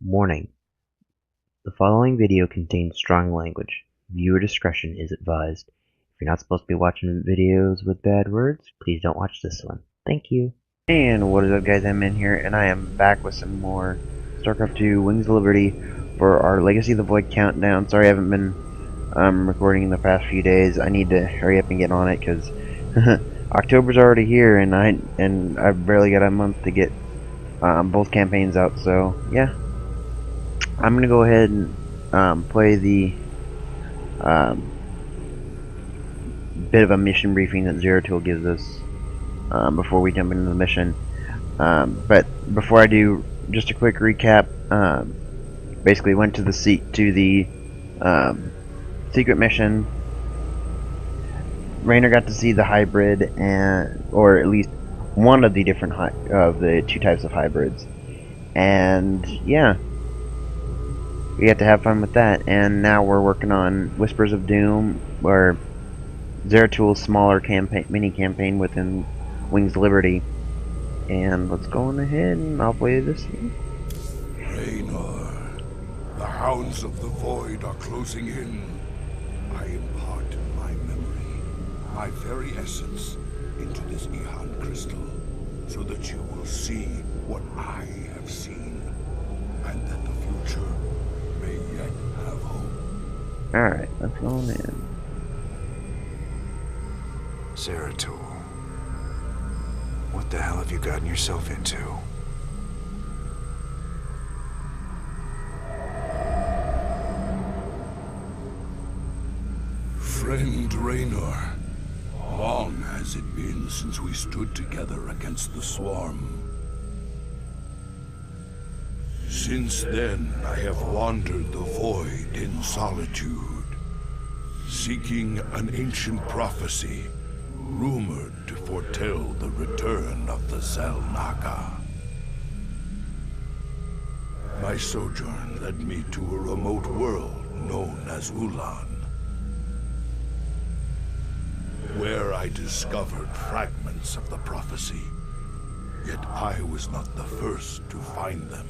Warning: the following video contains strong language. Viewer discretion is advised. If you're not supposed to be watching videos with bad words, please don't watch this one. Thank you. And what is up, guys? I'm in here, and I am back with some more StarCraft 2 Wings of Liberty for our Legacy of the Void countdown. Sorry I haven't been recording in the past few days. I need to hurry up and get on it, because October's already here, and I've barely got a month to get both campaigns out, so yeah. I'm gonna go ahead and play the bit of a mission briefing that Zeratul gives us before we jump into the mission. But before I do, just a quick recap. Basically, went to the secret mission. Raynor got to see the hybrid, or at least one of the different of the two types of hybrids, and yeah. We got to have fun with that, and now we're working on Whispers of Doom, or Zeratul's smaller mini campaign within Wings of Liberty. And let's go on ahead and I'll play this. Raynor, the hounds of the void are closing in. I impart my memory, my very essence, into this Ihan crystal, so that you will see what I have seen, and that the future may yet have hope. Alright, let's go on in. Zeratul, what the hell have you gotten yourself into? Friend Raynor, long has it been since we stood together against the Swarm. Since then, I have wandered the void in solitude, seeking an ancient prophecy, rumored to foretell the return of the Zelnaga. My sojourn led me to a remote world known as Ulan, where I discovered fragments of the prophecy, yet I was not the first to find them.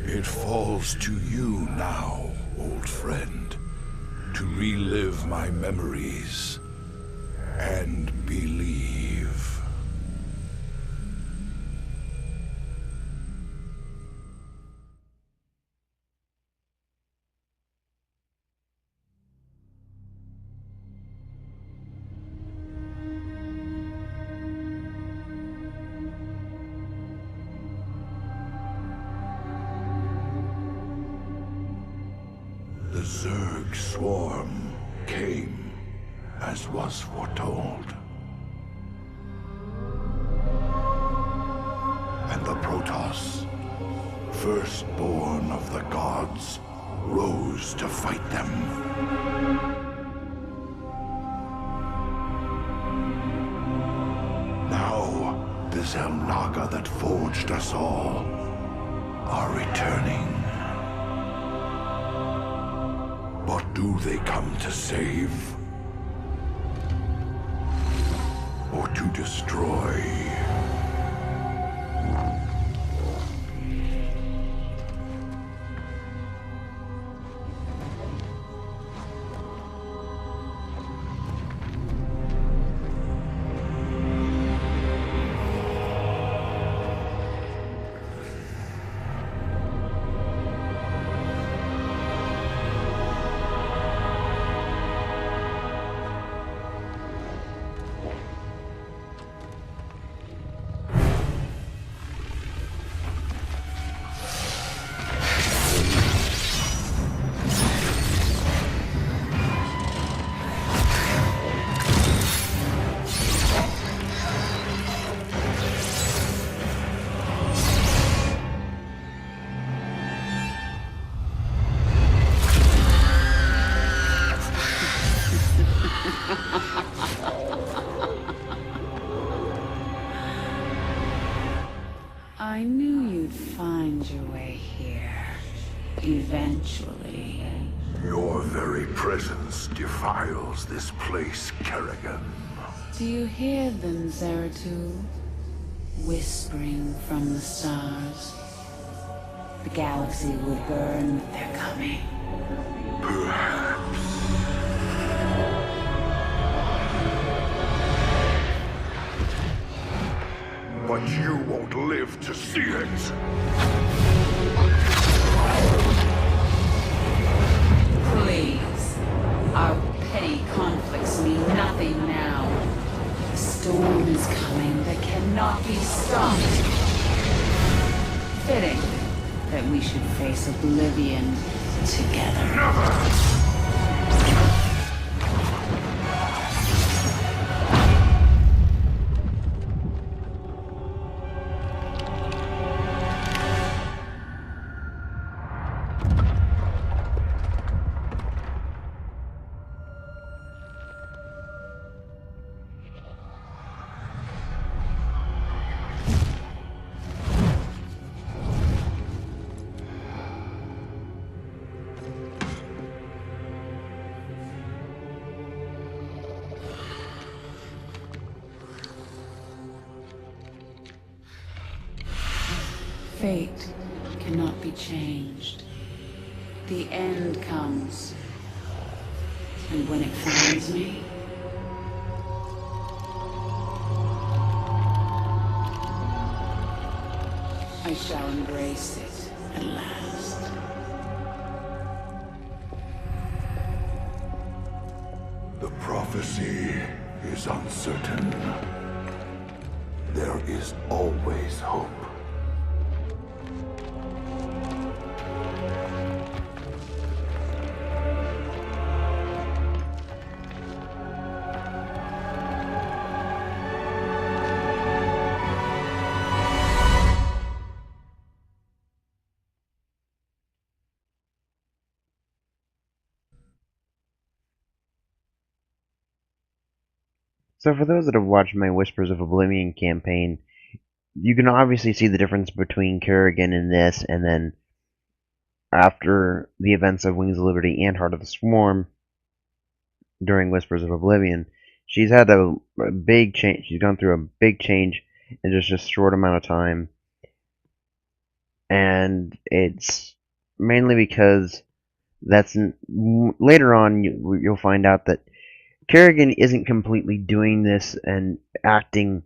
It falls to you now, old friend, to relive my memories and believe. The Zerg swarm came, as was foretold. And the Protoss, firstborn of the gods, rose to fight them. Now, the Zelnaga that forged us all are returning. What do they come to save? Or to destroy? I knew you'd find your way here, eventually. Your very presence defiles this place, Kerrigan. Do you hear them, Zeratul? Whispering from the stars. the galaxy will burn with their coming. Perhaps. But you won't live to see it. Please. Our petty conflicts mean nothing now. The storm is coming that cannot be stopped. Fitting that we should face oblivion together. Never! Fate cannot be changed. The end comes. And when it finds me, I shall embrace it at last. The prophecy is uncertain. There is always hope. So for those that have watched my Whispers of Oblivion campaign, you can obviously see the difference between Kerrigan in this, and then after the events of Wings of Liberty and Heart of the Swarm during Whispers of Oblivion. She's had a big change. She's gone through a big change in just a short amount of time. And it's mainly because later on you'll find out that Kerrigan isn't completely doing this and acting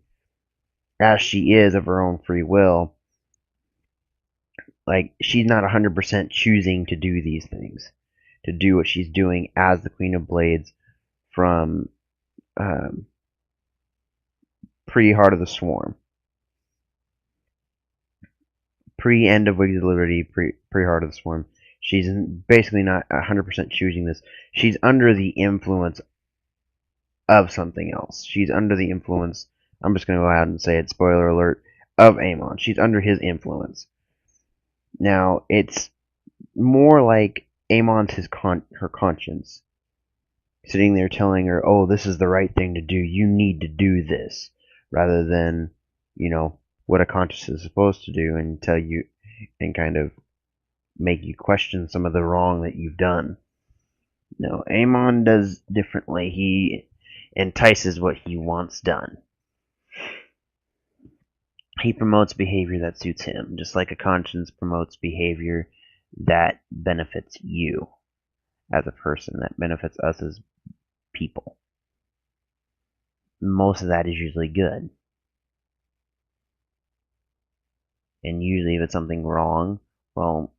as she is of her own free will. Like, she's not 100% choosing to do these things, to do what she's doing as the Queen of Blades from pre-Heart of the Swarm. Pre-End of Wings of Liberty, pre-Heart of the Swarm. She's basically not 100% choosing this. She's under the influence of something else. She's under the influence, I'm just going to go out and say it, spoiler alert, of Amon. She's under his influence. Now, it's more like Amon's her conscience, sitting there telling her, oh, this is the right thing to do, you need to do this, rather than, what a conscience is supposed to do and tell you and kind of make you question some of the wrong that you've done. No, Amon does differently. He entices what he wants done. He promotes behavior that suits him, just like a conscience promotes behavior that benefits you as a person, that benefits us as people. Most of that is usually good. And usually if it's something wrong, well,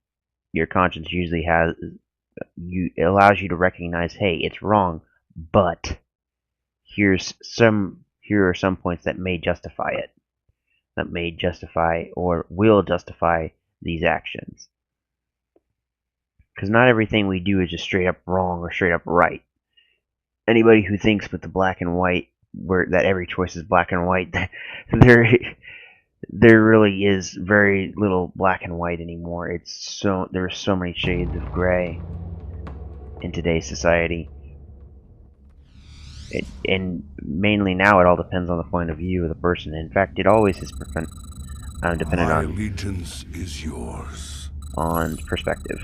your conscience usually it allows you to recognize, hey, it's wrong, but here are some points that may justify it. That may justify or will justify these actions. Because not everything we do is just straight up wrong or straight up right. Anybody who thinks with the black and white, that every choice is black and white, there really is very little black and white anymore. There are so many shades of gray in today's society. And mainly now it all depends on the point of view of the person. In fact, it always is dependent My allegiance is yours. On perspective.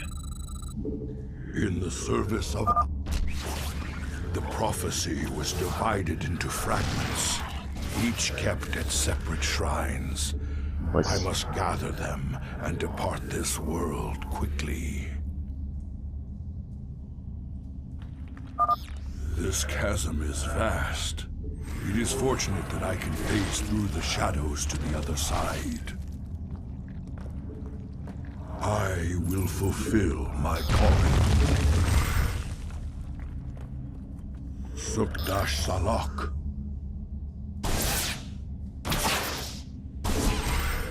In the service of... The prophecy was divided into fragments, each kept at separate shrines. I must gather them and depart this world quickly. This chasm is vast. It is fortunate that I can phase through the shadows to the other side. I will fulfill my calling. Sukdash Salak.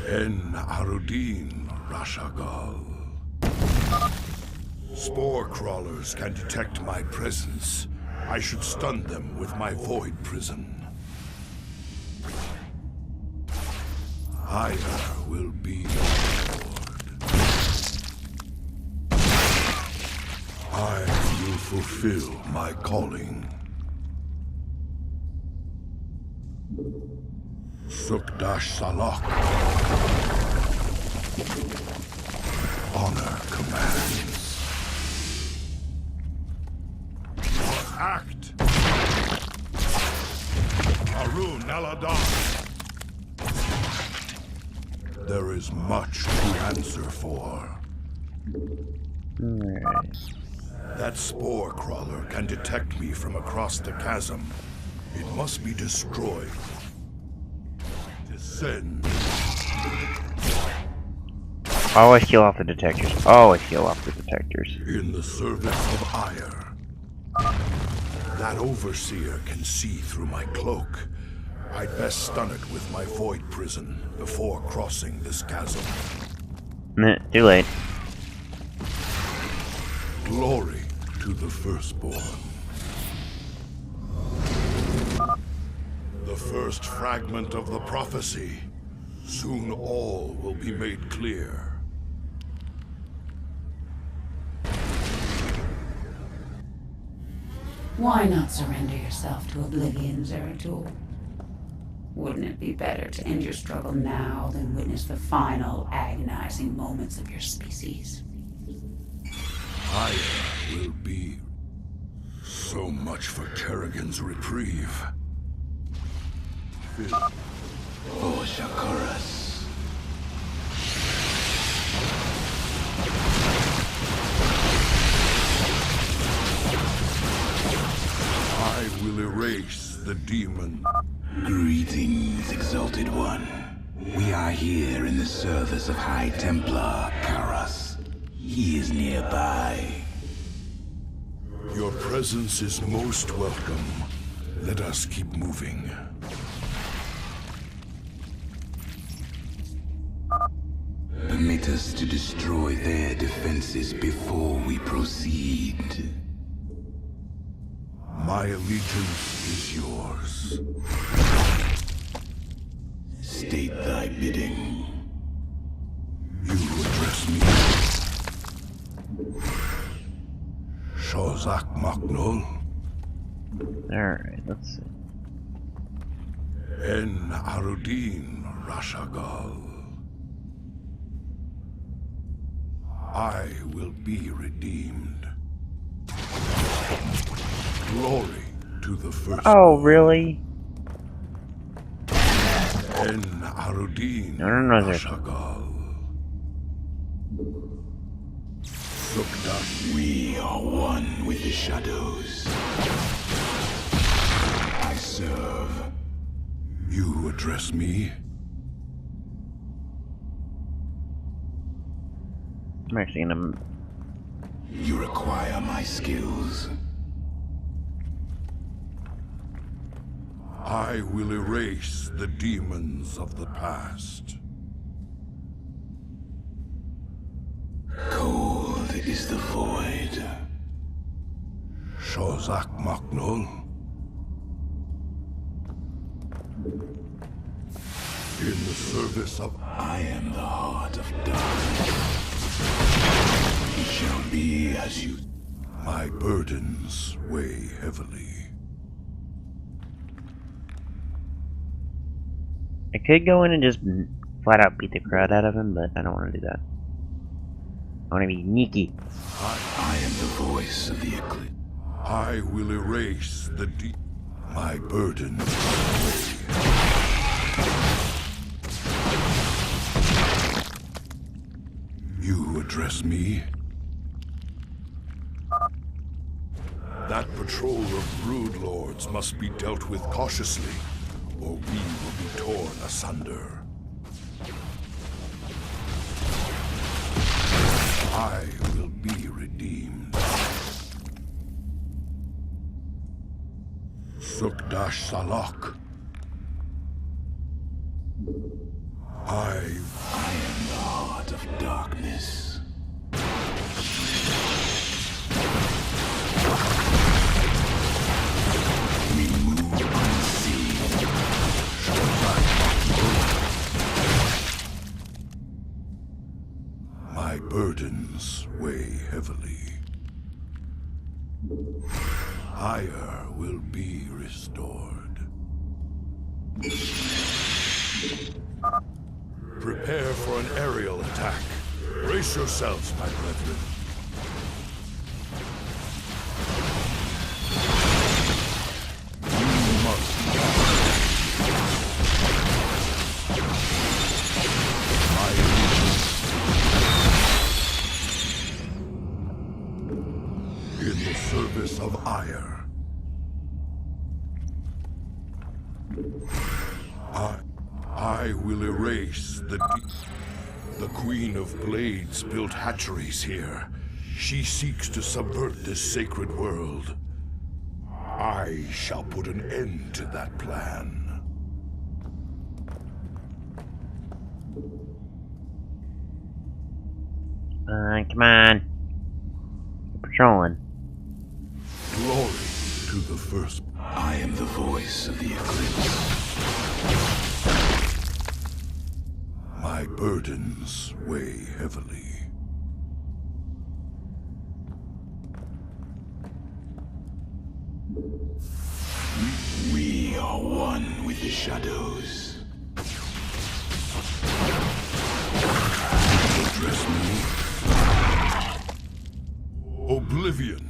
En Arudin Rashagal. Spore crawlers can detect my presence. I should stun them with my void prison. Ihan will be your lord. I will fulfill my calling. Sukdash Salak. Honor commands. Act! Arun Aladan. There is much to answer for. Alright. That spore crawler can detect me from across the chasm. It must be destroyed. Descend. Always kill off the detectors. Always kill off the detectors. In the service of ire. That overseer can see through my cloak. I'd best stun it with my void prison before crossing this chasm. Too late. Glory to the firstborn. The first fragment of the prophecy. Soon all will be made clear. Why not surrender yourself to oblivion, Zeratul? Wouldn't it be better to end your struggle now than witness the final, agonizing moments of your species? I will be so much for Kerrigan's reprieve. Oh, Shakuras. I will erase the demon. Greetings, Exalted One. We are here in the service of High Templar Karas. He is nearby. Your presence is most welcome. Let us keep moving. Permit us to destroy their defenses before we proceed. My allegiance is yours. State thy bidding. You address me. Shozak Maknul. Alright, let's see. En Arudin Rashagal. I will be redeemed. Glory to the first. Oh, really? En Arudin No. Rashagal. Sukdash. We are one with the shadows. I serve. You address me? I'm actually gonna... You require my skills. I will erase the demons of the past. Cold is the void. Shozak Maknul. In the service of... I am the heart of darkness. It shall be as you... My burdens weigh heavily. I could go in and just flat out beat the crud out of him, but I don't want to do that. I want to be sneaky. I am the voice of the eclipse. I will erase the My burdens weigh. You address me? That patrol of brood lords must be dealt with cautiously, or we will be torn asunder. I will be redeemed. Sukdash Salak. I am the heart of darkness. We move unseen. My burdens weigh heavily. Ire will be restored. Prepare for an aerial attack. Brace yourselves, my brethren. You must my allegiance in the service of ire. I will erase the Queen of Blades built hatcheries here. She seeks to subvert this sacred world. I shall put an end to that plan. Come on. We're patrolling. Glory to the first. I am the voice of the Eclipse. My burdens weigh heavily. We are one with the shadows. Address me. Oblivion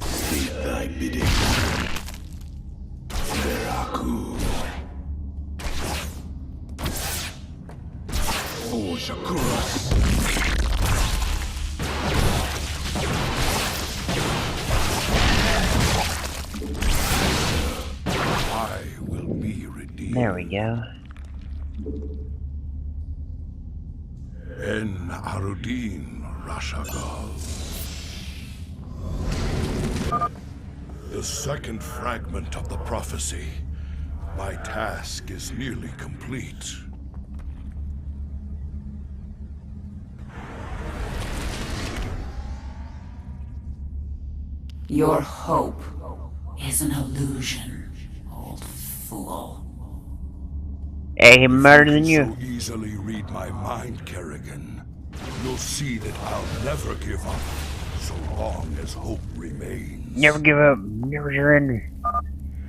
State thy bidding. Zeratul. Shakuras. I will be redeemed. There we go. En Arudin Rashagal. The second fragment of the prophecy. My task is nearly complete. Your hope is an illusion, old fool. Hey, he murdered than you. So easily read my mind, Kerrigan. You'll see that I'll never give up, so long as hope remains. Never give up. Never surrender.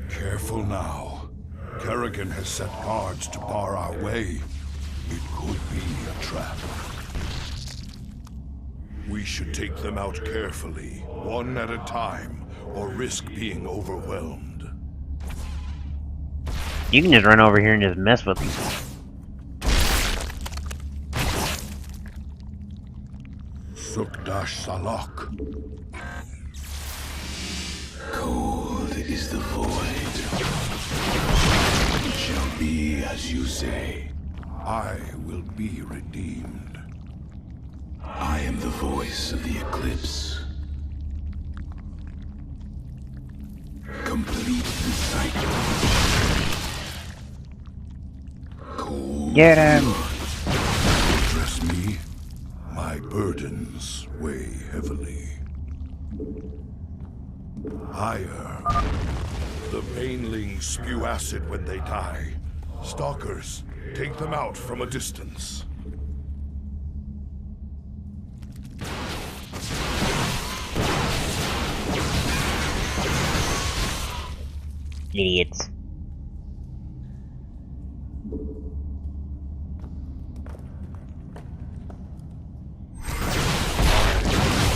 Careful now. Kerrigan has set guards to bar our way. It could be a trap. We should take them out carefully, one at a time, or risk being overwhelmed. You can just run over here and just mess with them. Sukdash Salak. Cold is the void. It shall be as you say. I will be redeemed. I am the voice of the Eclipse. Complete the cycle. Cold. Get him! Address me. My burdens weigh heavily. Ire. The banelings spew acid when they die. Stalkers, take them out from a distance. Idiots.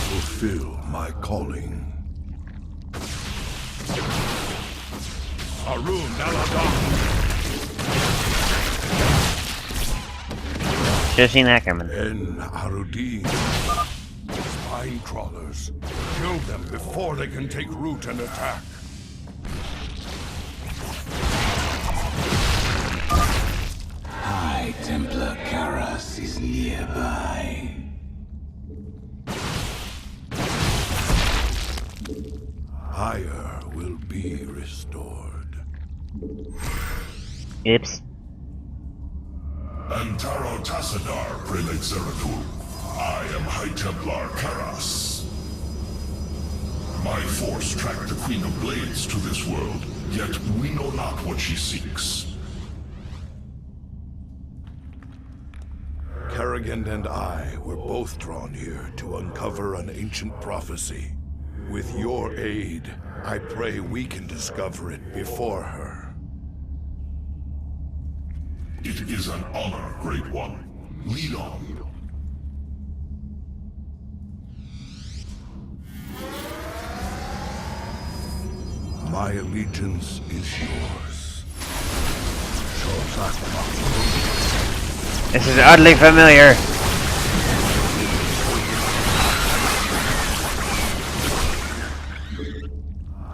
Fulfill my calling. Arun Daladon. Should've seen that coming. En Arudin. Spine crawlers. Kill them before they can take root and attack. High Templar Karas is nearby. Ire will be restored. Oops. Antaro Tassadar, Prelate Zeratul. I am High Templar Karas. My force tracked the Queen of Blades to this world, yet we know not what she seeks. Kerrigan and I were both drawn here to uncover an ancient prophecy. With your aid, I pray we can discover it before her. It is an honor, Great One. Lead on. My allegiance is yours. This is oddly familiar.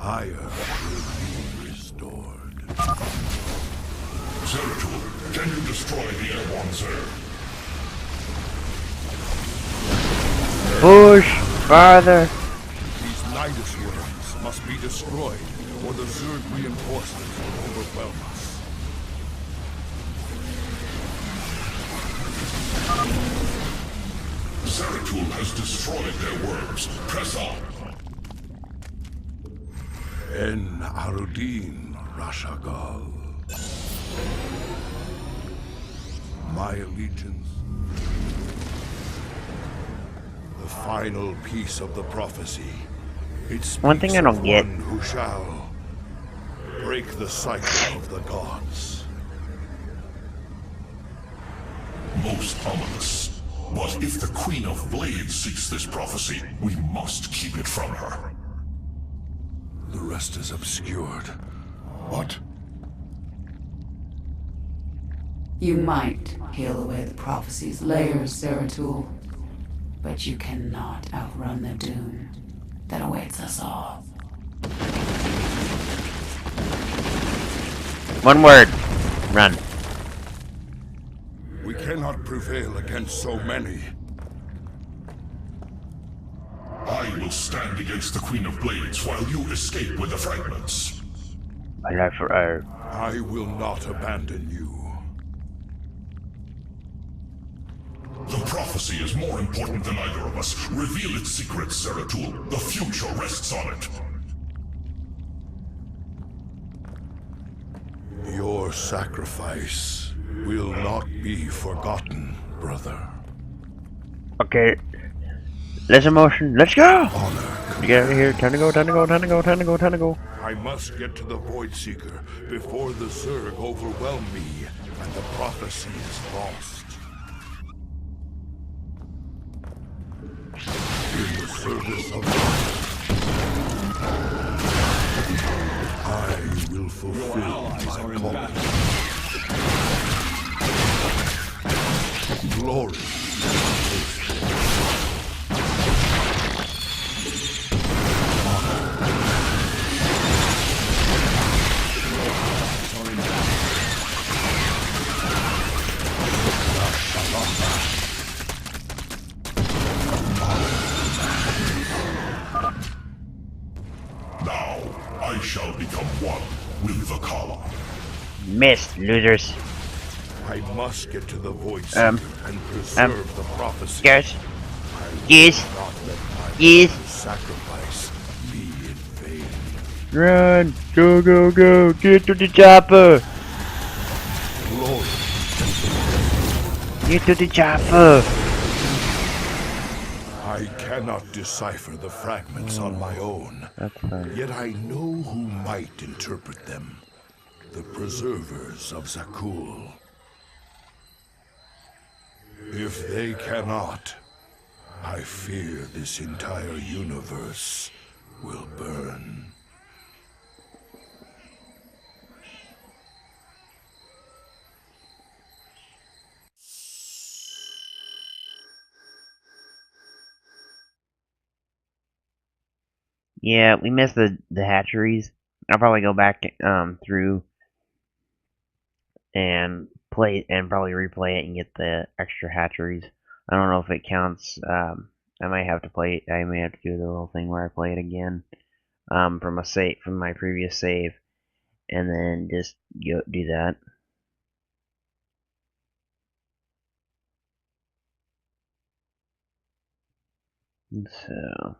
Ire will be restored. Zeratul, can you destroy the airborne Zer? Push farther. These Nidus worms must be destroyed, or the Zerg reinforcements will overwhelm us. Zeratul has destroyed their worms. Press on. En Arudin, Rashagal. My allegiance. The final piece of the prophecy. It speaks One thing I don't of get. one who shall break the cycle of the gods. Most ominous. But if the Queen of Blades seeks this prophecy, we must keep it from her. The rest is obscured. What? You might peel away the prophecy's layers, Zeratul, but you cannot outrun the doom that awaits us all. One word. Run. We cannot prevail against so many. I will stand against the Queen of Blades while you escape with the fragments. My life for her. I will not abandon you. The prophecy is more important than either of us. Reveal its secrets, Zeratul. The future rests on it. Your sacrifice will not be forgotten, brother. Okay. Less emotion. Let's go! Honor. You get out of here. Time to go, time to go, time to go, time to go, time to go. I must get to the Void Seeker before the Zerg overwhelm me and the prophecy is lost. In the service of I will fulfill my calling. Glory. Now, I shall become one with the column. Missed, losers. I must get to the Void Seeker and preserve the prophecy. Yes. I will Yes. not let my Yes. brother's sacrifice be in vain. Run! Go, go, go! Get to the chopper! Glory. Get to the chopper! I cannot decipher the fragments on my own. That's fine. Yet I know who might interpret them. The preservers of Zakul. If they cannot, I fear this entire universe will burn. Yeah, we missed the hatcheries. I'll probably go back through and play and probably replay it and get the extra hatcheries. I don't know if it counts. I might have to play. I may have to do the little thing where I play it again from a save from my previous save, and then just do that. So.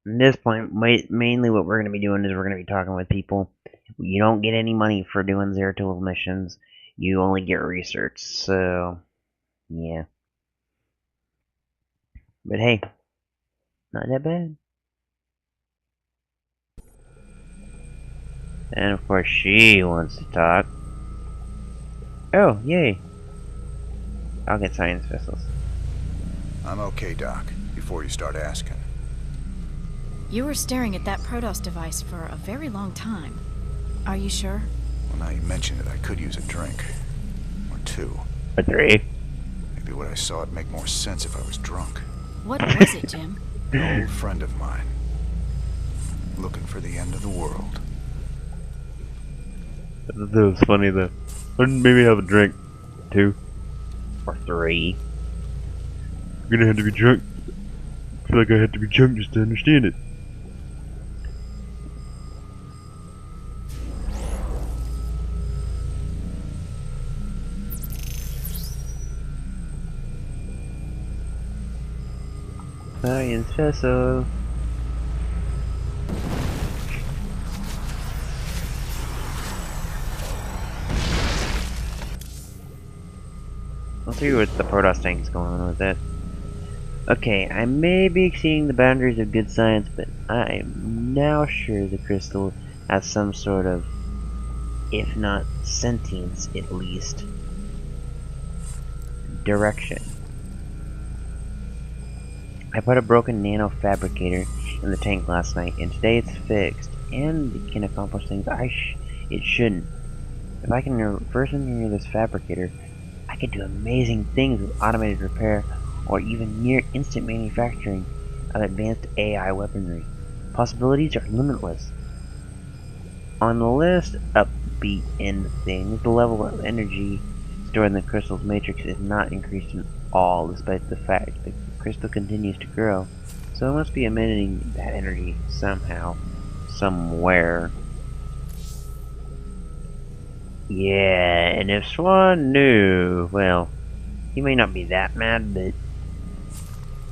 At this point, mainly what we're going to be doing is we're going to be talking with people. You don't get any money for doing Zeratul missions. You only get research. So, yeah. But hey, not that bad. And of course, she wants to talk. Oh, yay. I'll get science vessels. I'm okay, Doc, before you start asking. You were staring at that Protoss device for a very long time. Are you sure? Well, now you mention it, I could use a drink. Or two. Or three. Maybe what I saw would make more sense if I was drunk. What was it, Jim? An old friend of mine. Looking for the end of the world. That was funny though. Maybe have a drink. Two. Or three. You're gonna have to be drunk. I feel like I had to be drunk just to understand it. Science vessel. Let's see what the Protoss tank is going on with that. Okay, I may be exceeding the boundaries of good science, but I am now sure the crystal has some sort of, if not sentience at least, direction. I put a broken nano fabricator in the tank last night, and today it's fixed, and it can accomplish things it shouldn't. If I can reverse engineer this fabricator, I could do amazing things with automated repair, or even near instant manufacturing of advanced AI weaponry. Possibilities are limitless. On the list upbeat end of things, the level of energy stored in the crystal's matrix is not increased at all, despite the fact that the crystal continues to grow. So it must be emitting that energy somehow, somewhere. Yeah, and if Swan knew, well, he may not be that mad, but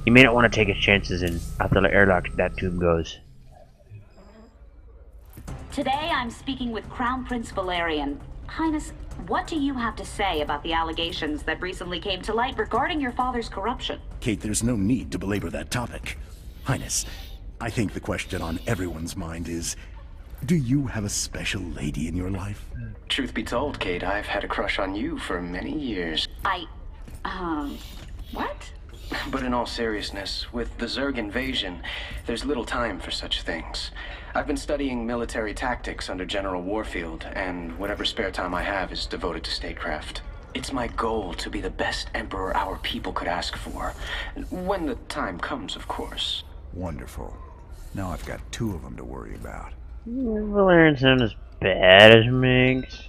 he may not want to take his chances in after the airlock that tube goes. Today I'm speaking with Crown Prince Valerian. Highness, what do you have to say about the allegations that recently came to light regarding your father's corruption? Kate, there's no need to belabor that topic. Highness, I think the question on everyone's mind is, do you have a special lady in your life? Truth be told, Kate, I've had a crush on you for many years. What? But in all seriousness, with the Zerg invasion, there's little time for such things. I've been studying military tactics under General Warfield, and whatever spare time I have is devoted to statecraft. It's my goal to be the best emperor our people could ask for. When the time comes, of course. Wonderful. Now I've got two of them to worry about. Valerian's not as bad as Migs.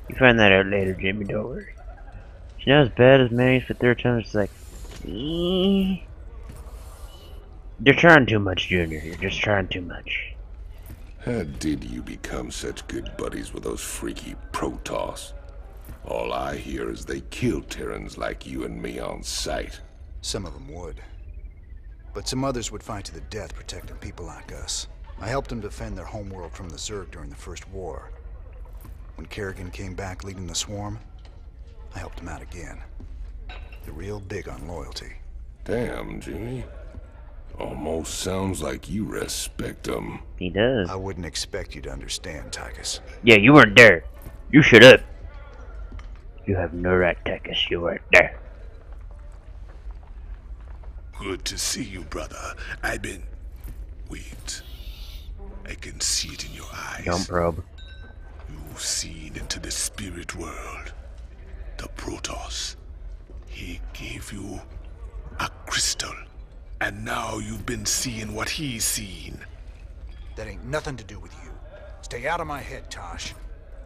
You find that out later, Jimmy, don't worry. She's not as bad as Migs, but there are times it's like, you're trying too much, Junior. You're just trying too much. How did you become such good buddies with those freaky Protoss? All I hear is they kill Terrans like you and me on sight. Some of them would. But some others would fight to the death protecting people like us. I helped them defend their homeworld from the Zerg during the First War. When Kerrigan came back leading the swarm, I helped him out again. They're real big on loyalty. Damn, Jimmy. Almost sounds like you respect them. He does. I wouldn't expect you to understand, Tychus. Yeah, you weren't there. You shut up. You have no right, Tychus. You weren't there. Good to see you, brother. Wait. I can see it in your eyes. Don't probe. You've seen into the spirit world. The Protoss. He gave you a crystal. And now you've been seeing what he's seen. That ain't nothing to do with you. Stay out of my head, Tosh.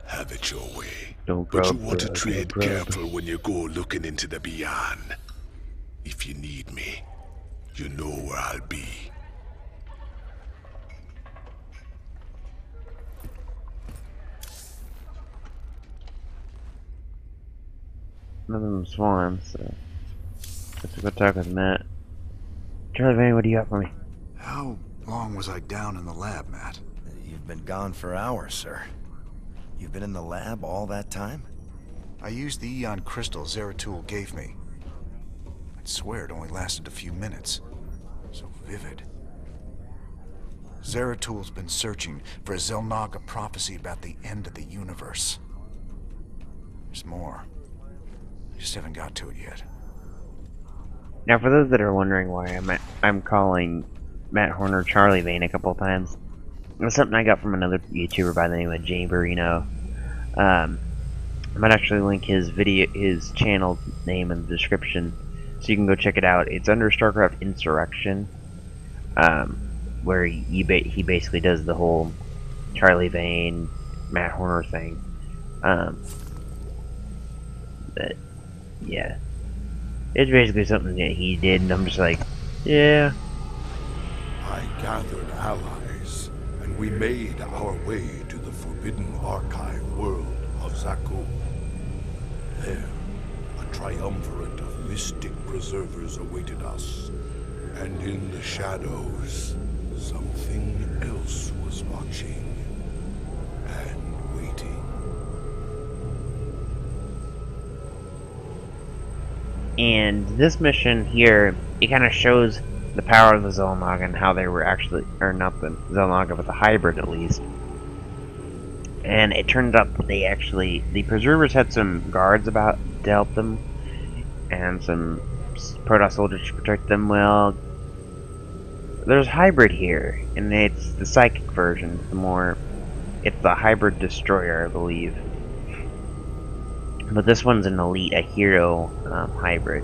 Have it your way. Don't But you probe, want to bro, tread don't probe. careful when you go looking into the beyond. If you need me, you know where I'll be. None of them swarm, so let's go talk with Matt. Charlie Vane, what do you got for me? How long was I down in the lab, Matt? You've been gone for hours, sir. You've been in the lab all that time? I used the Ihan crystal Zeratul gave me. I'd swear it only lasted a few minutes. So vivid. Zeratul's been searching for a Zelnaga prophecy about the end of the universe. There's more. I just haven't got to it yet. Now, for those that are wondering why I'm calling Matt Horner Charlie Vane a couple of times, it's something I got from another YouTuber by the name of Jamborino. I might actually link his channel name in the description, so you can go check it out. It's under StarCraft Insurrection, where he basically does the whole Charlie Vane, Matt Horner thing. But yeah, it's basically something that he did, and I'm just like, yeah. I gathered allies, and we made our way to the forbidden archive world of Zeratul. There, a triumvirate of mystic preservers awaited us, and in the shadows, something else was watching and waiting. And this mission here, it kind of shows the power of the Zelnaga and how they were actually, or not the Zelnaga, but the hybrid at least. And it turns out that the Preservers had some guards to help them, and some Protoss soldiers to protect them. Well, there's hybrid here, and it's the psychic version. It's the hybrid destroyer, I believe. But this one's an elite, a hero hybrid.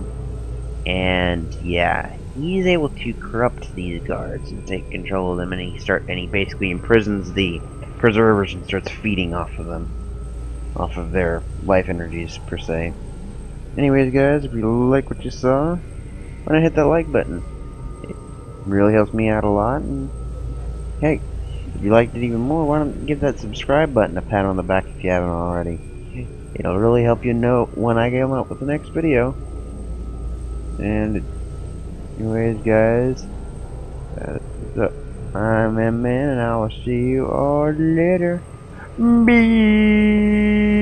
And yeah, he's able to corrupt these guards and take control of them, and he basically imprisons the Preservers and starts feeding off of them, off of their life energies per se. Anyways, guys, if you like what you saw, why not hit that like button? It really helps me out a lot. And hey, if you liked it even more, why don't you give that subscribe button a pat on the back if you haven't already? It'll really help you know when I come out with the next video. And anyways, guys, I'm M-Man, and I will see you all later. Bye.